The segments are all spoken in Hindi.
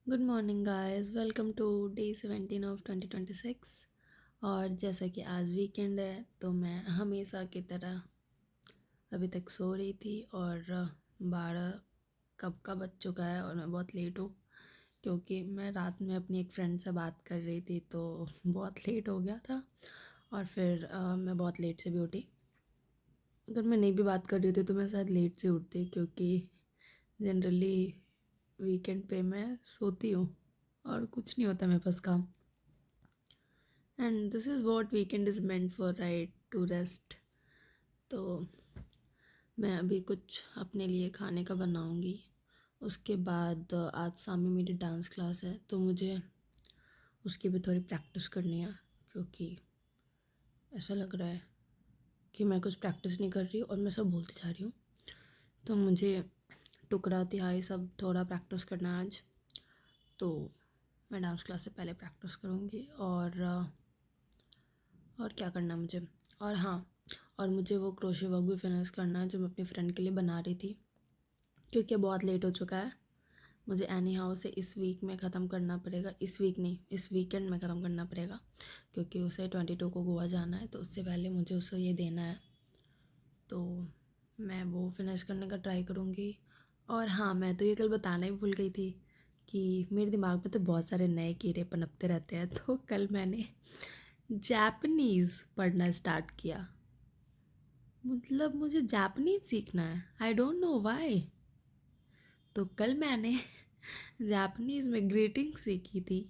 Good morning guys, welcome to day 17 of 2026। और जैसा कि आज वीकेंड है तो मैं हमेशा की तरह अभी तक सो रही थी और 12 कब का बज चुका है और मैं बहुत लेट हूँ क्योंकि मैं रात में अपनी एक फ्रेंड से बात कर रही थी तो बहुत लेट हो गया था। और फिर मैं बहुत लेट से भी उठी। अगर मैं नहीं भी बात कर रही होती तो मैं शायद लेट से उठती क्योंकि जनरली वीकेंड पे मैं सोती हूँ और कुछ नहीं होता मेरे पास काम। And this is what weekend is meant for, right, to rest. तो मैं अभी कुछ अपने लिए खाने का बनाऊंगी। उसके बाद आज शाम में मेरी डांस क्लास है तो मुझे उसकी भी थोड़ी प्रैक्टिस करनी है क्योंकि ऐसा लग रहा है कि मैं कुछ प्रैक्टिस नहीं कर रही और मैं सब भूलती जा रही हूँ। तो मुझे टुकड़ा तिहाई सब थोड़ा प्रैक्टिस करना है आज। तो मैं डांस क्लास से पहले प्रैक्टिस करूँगी और क्या करना है मुझे। और हाँ, और मुझे वो क्रोशे वर्क भी फिनिश करना है जो मैं अपनी फ्रेंड के लिए बना रही थी क्योंकि बहुत लेट हो चुका है। मुझे एनी हाउ से इस वीक में ख़त्म करना पड़ेगा, इस वीक नहीं, इस वीकेंड में ख़त्म करना पड़ेगा क्योंकि उसे 22 को गोवा जाना है तो उससे पहले मुझे उसे ये देना है। तो मैं वो फिनिश करने का ट्राई करूँगी। और हाँ, मैं तो ये कल बताना ही भूल गई थी कि मेरे दिमाग में तो बहुत सारे नए कीड़े पनपते रहते हैं तो कल मैंने जापानीज़ पढ़ना स्टार्ट किया। मतलब मुझे जापानीज़ सीखना है, आई डोंट नो व्हाई। तो कल मैंने जापानीज़ में ग्रीटिंग सीखी थी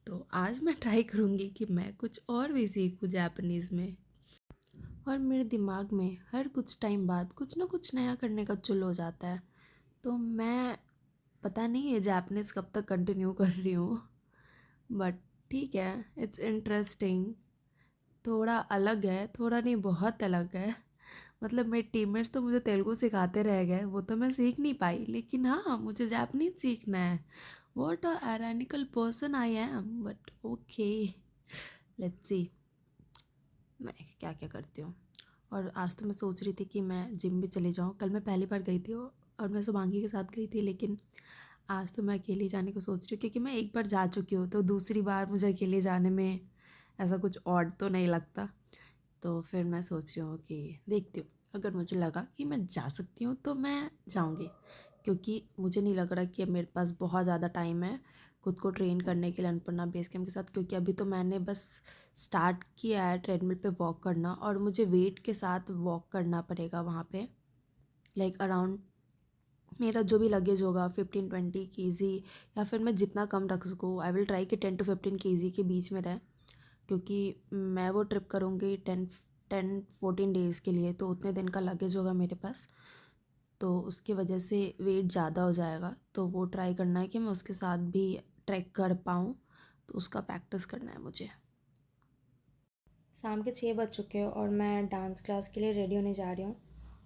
तो आज मैं ट्राई करूँगी कि मैं कुछ और भी सीखूँ जापानीज़ में। और मेरे दिमाग में हर कुछ टाइम बाद कुछ ना कुछ नया करने का चुल हो जाता है। तो मैं पता नहीं ये जापानीज़ कब तक कंटिन्यू कर रही हूँ, बट ठीक है, इट्स इंटरेस्टिंग। थोड़ा अलग है, थोड़ा नहीं बहुत अलग है। मतलब मेरे टीममेट्स तो मुझे तेलुगु सिखाते रह गए, वो तो मैं सीख नहीं पाई, लेकिन हाँ मुझे जापानीज सीखना है। What a ironical person I am, but okay, let's see मैं क्या क्या करती हूँ। और आज तो मैं सोच रही थी कि मैं जिम भी चली जाऊँ। कल मैं पहली बार गई थी और मैं शुभांगी के साथ गई थी, लेकिन आज तो मैं अकेले जाने को सोच रही हूँ क्योंकि मैं एक बार जा चुकी हूँ तो दूसरी बार मुझे अकेले जाने में ऐसा कुछ ऑड तो नहीं लगता। तो फिर मैं सोच रही हूँ कि देखती हूँ, अगर मुझे लगा कि मैं जा सकती हूँ तो मैं जाऊँगी क्योंकि मुझे नहीं लग रहा कि अब मेरे पास बहुत ज़्यादा टाइम है खुद को ट्रेन करने के लिए अन्नपूर्णा बेस कैंप के साथ, क्योंकि अभी तो मैंने बस स्टार्ट किया है ट्रेडमिल पे वॉक करना और मुझे वेट के साथ वॉक करना पड़ेगा वहाँ पे। लाइक अराउंड मेरा जो भी लगेज होगा 15-20 kg, या फिर मैं जितना कम रख सकूँ, आई विल ट्राई कि 10 to 15 kg के बीच में रहे क्योंकि मैं वो ट्रिप करूँगी 10-14 डेज़ के लिए, तो उतने दिन का लगेज होगा मेरे पास। तो उसकी वजह से वेट ज़्यादा हो जाएगा तो वो ट्राई करना है कि मैं उसके साथ भी ट्रैक कर पाऊँ, तो उसका प्रैक्टिस करना है मुझे। शाम के 6 बज चुके हैं और मैं डांस क्लास के लिए रेडी होने जा रही हूँ।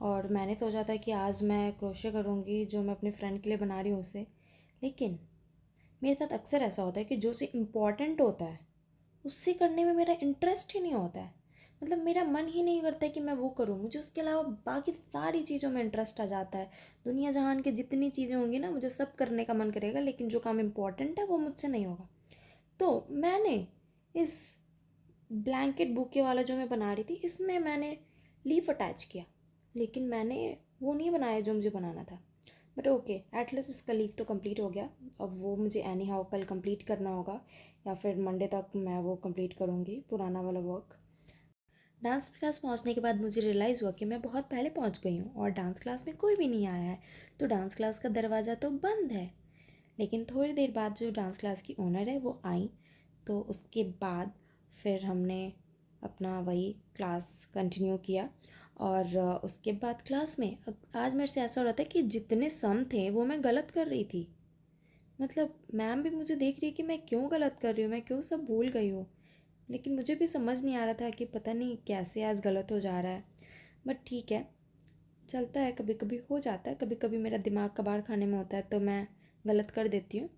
और मैंने सोचा था कि आज मैं क्रोशे करूँगी जो मैं अपने फ्रेंड के लिए बना रही हूँ उसे। लेकिन मेरे साथ अक्सर ऐसा होता है कि जो से इम्पॉर्टेंट होता है उससे करने में मेरा इंटरेस्ट ही नहीं होता है। मतलब मेरा मन ही नहीं करता है कि मैं वो करूँ, मुझे उसके अलावा बाकी सारी चीज़ों में इंटरेस्ट आ जाता है। दुनिया जहान के जितनी चीज़ें होंगी ना, मुझे सब करने का मन करेगा, लेकिन जो काम इम्पॉर्टेंट है वो मुझसे नहीं होगा। तो मैंने इस ब्लैंकेट बुके वाला जो मैं बना रही थी, इसमें मैंने लीफ अटैच किया, लेकिन मैंने वो नहीं बनाया जो मुझे बनाना था। बट ओके, एटलीस्ट इसका लीफ तो कंप्लीट हो गया। अब वो मुझे एनी हाउ कल कंप्लीट करना होगा या फिर मंडे तक मैं वो कंप्लीट करूँगी पुराना वाला वर्क। डांस क्लास पहुंचने के बाद मुझे रियलाइज़ हुआ कि मैं बहुत पहले पहुंच गई हूँ और डांस क्लास में कोई भी नहीं आया है। तो डांस क्लास का दरवाज़ा तो बंद है। लेकिन थोड़ी देर बाद जो डांस क्लास की ओनर है वो आई, तो उसके बाद फिर हमने अपना वही क्लास कंटिन्यू किया। और उसके बाद क्लास में आज मेरे से ऐसा हो रहा था कि जितने सम थे वो मैं गलत कर रही थी। मतलब मैम भी मुझे देख रही है कि मैं क्यों गलत कर रही हूँ, मैं क्यों सब भूल गई हूँ। लेकिन मुझे भी समझ नहीं आ रहा था कि पता नहीं कैसे आज गलत हो जा रहा है। बट ठीक है, चलता है, कभी कभी हो जाता है, कभी कभी मेरा दिमाग कबाड़ खाने में होता है तो मैं गलत कर देती हूँ।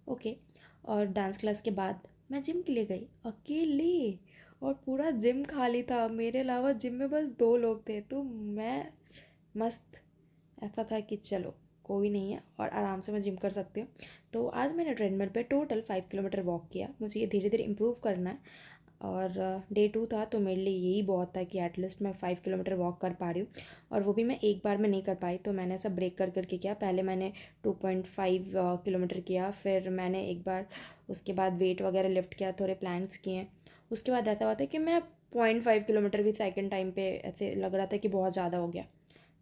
ओके। और डांस क्लास के बाद मैं जिम के लिए गई अकेले, और पूरा जिम खाली था, मेरे अलावा जिम में बस 2 लोग थे। तो मैं मस्त, ऐसा था कि चलो कोई नहीं है और आराम से मैं जिम कर सकती हूँ। तो आज मैंने ट्रेडमिल पे टोटल 5 किलोमीटर वॉक किया। मुझे ये धीरे धीरे इम्प्रूव करना है और डे 2 था तो मेरे लिए यही बहुत था कि एटलीस्ट मैं 5 किलोमीटर वॉक कर पा रही हूँ। और वो भी मैं एक बार में नहीं कर पाई, तो मैंने सब ब्रेक कर करके किया। पहले मैंने 2.5 किलोमीटर किया, फिर मैंने एक बार उसके बाद वेट वगैरह लिफ्ट किया, थोड़े प्लैंक्स किए। उसके बाद ऐसा हुआ था कि मैं 0.5 किलोमीटर भी सेकेंड टाइम पे ऐसे लग रहा था कि बहुत ज़्यादा हो गया,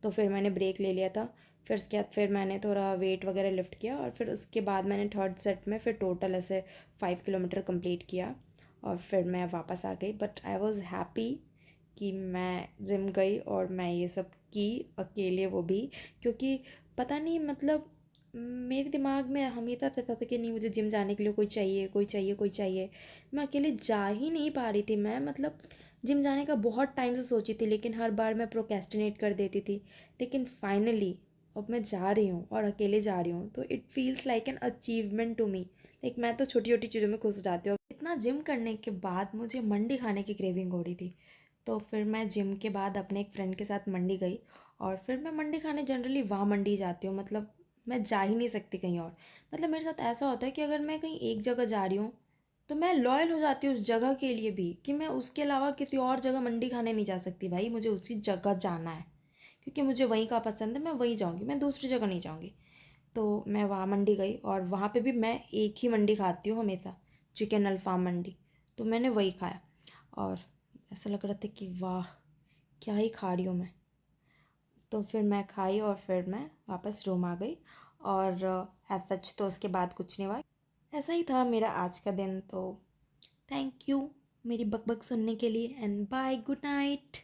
तो फिर मैंने ब्रेक ले लिया था। फिर उसके बाद फिर मैंने थोड़ा वेट वगैरह लिफ्ट किया और फिर उसके बाद मैंने थर्ड सेट में फिर टोटल ऐसे 5 किलोमीटर कंप्लीट किया और फिर मैं वापस आ गई। बट आई वॉज़ हैप्पी कि मैं जिम गई और मैं ये सब की अकेले, वो भी क्योंकि पता नहीं मतलब मेरे दिमाग में हमेशा रहता था कि नहीं मुझे जिम जाने के लिए कोई चाहिए कोई चाहिए कोई चाहिए। मैं अकेले जा ही नहीं पा रही थी। मैं मतलब जिम जाने का बहुत टाइम से सोची थी, लेकिन हर बार मैं प्रोकेस्टिनेट कर देती थी। लेकिन फाइनली अब मैं जा रही हूँ और अकेले जा रही हूँ, तो it feels like an achievement to me. Like मैं तो छोटी छोटी चीज़ों में खुश हो जाती हूँ। इतना जिम करने के बाद मुझे मंडी खाने की क्रेविंग हो रही थी, तो फिर मैं जिम के बाद अपने एक फ्रेंड के साथ मंडी गई। और फिर मैं मंडी खाने जनरली वहाँ मंडी जाती हूँ, मतलब मैं जा ही नहीं सकती कहीं और। मतलब मेरे साथ ऐसा होता है कि अगर मैं कहीं एक जगह जा रही हूँ तो मैं लॉयल हो जाती हूँ उस जगह के लिए भी, कि मैं उसके अलावा किसी और जगह मंडी खाने नहीं जा सकती। भाई मुझे उसी जगह जाना है क्योंकि मुझे वहीं का पसंद है, मैं वहीं जाऊँगी, मैं दूसरी जगह नहीं जाऊँगी। तो मैं वहाँ मंडी गई और वहाँ पे भी मैं एक ही मंडी खाती हूँ हमेशा, चिकन अल्फ़ाम मंडी। तो मैंने वही खाया और ऐसा लग रहा था कि वाह क्या ही खा रही हूँ मैं। तो फिर मैं खाई और फिर मैं वापस रूम आ गई और एज सच तो उसके बाद कुछ नहीं हुआ। ऐसा ही था मेरा आज का दिन। तो थैंक यू मेरी बकबक सुनने के लिए एंड बाय, गुड नाइट।